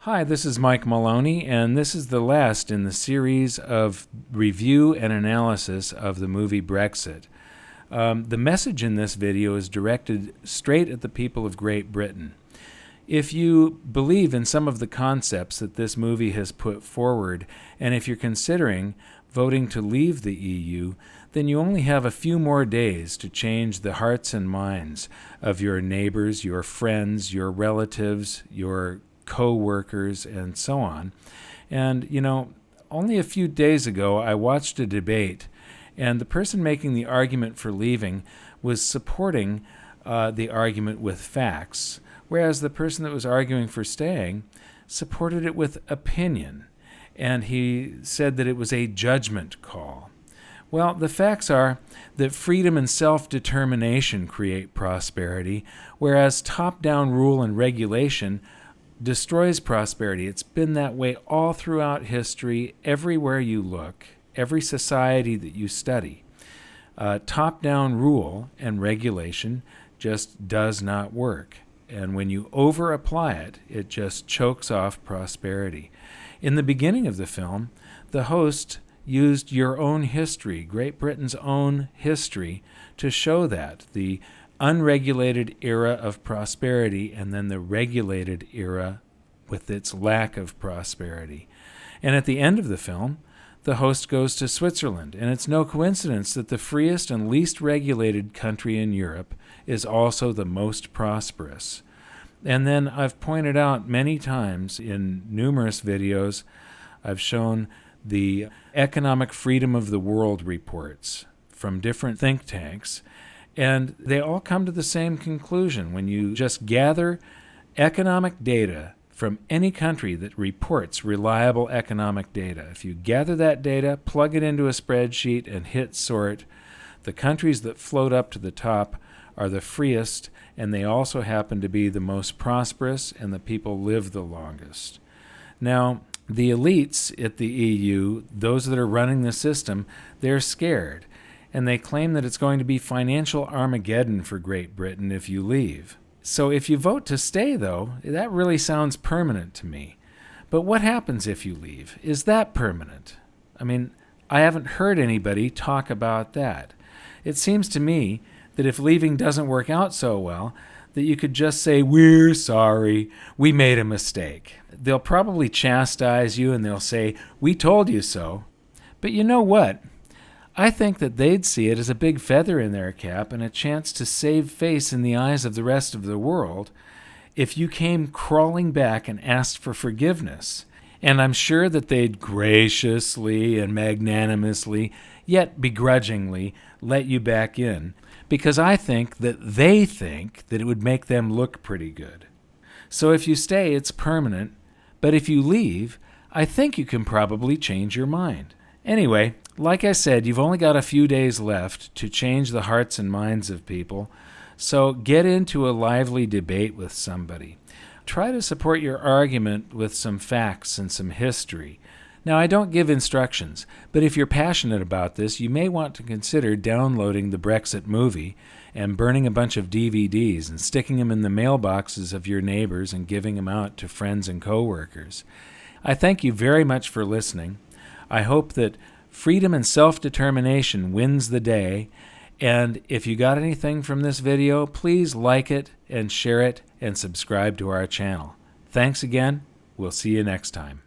Hi, this is Mike Maloney, and this is the last in the series of review and analysis of the movie Brexit. The message in this video is directed straight at the people of Great Britain. If you believe in some of the concepts that this movie has put forward, and if you're considering voting to leave the EU, then you only have a few more days to change the hearts and minds of your neighbors, your friends, your relatives, your co-workers, and so on. And, only a few days ago I watched a debate, and the person making the argument for leaving was supporting the argument with facts, whereas the person that was arguing for staying supported it with opinion, and he said that it was a judgment call. Well, the facts are that freedom and self-determination create prosperity, whereas top-down rule and regulation destroys prosperity. It's been that way all throughout history, everywhere you look, every society that you study. Top-down rule and regulation just does not work. And when you over-apply it, it just chokes off prosperity. In the beginning of the film, the host used your own history, Great Britain's own history, to show that. The unregulated era of prosperity and then the regulated era with its lack of prosperity. And at the end of the film, the host goes to Switzerland, and it's no coincidence that the freest and least regulated country in Europe is also the most prosperous. And then I've pointed out many times in numerous videos, I've shown the Economic Freedom of the World reports from different think tanks, and they all come to the same conclusion. When you just gather economic data from any country that reports reliable economic data, if you gather that data, plug it into a spreadsheet, and hit sort, the countries that float up to the top are the freest, and they also happen to be the most prosperous, and the people live the longest. Now, the elites at the EU, those that are running the system, they're scared. And they claim that it's going to be financial Armageddon for Great Britain if you leave. So if you vote to stay, though, that really sounds permanent to me. But what happens if you leave? Is that permanent? I mean, I haven't heard anybody talk about that. It seems to me that if leaving doesn't work out so well, that you could just say, "We're sorry, we made a mistake." They'll probably chastise you and they'll say, "We told you so." But you know what? I think that they'd see it as a big feather in their cap and a chance to save face in the eyes of the rest of the world if you came crawling back and asked for forgiveness. And I'm sure that they'd graciously and magnanimously, yet begrudgingly, let you back in, because I think that they think that it would make them look pretty good. So if you stay, it's permanent, but if you leave, I think you can probably change your mind. Anyway, like I said, you've only got a few days left to change the hearts and minds of people, so get into a lively debate with somebody. Try to support your argument with some facts and some history. Now, I don't give instructions, but if you're passionate about this, you may want to consider downloading the Brexit movie and burning a bunch of DVDs and sticking them in the mailboxes of your neighbors and giving them out to friends and coworkers. I thank you very much for listening. I hope that freedom and self-determination wins the day, and if you got anything from this video, please like it and share it and subscribe to our channel. Thanks again. We'll see you next time.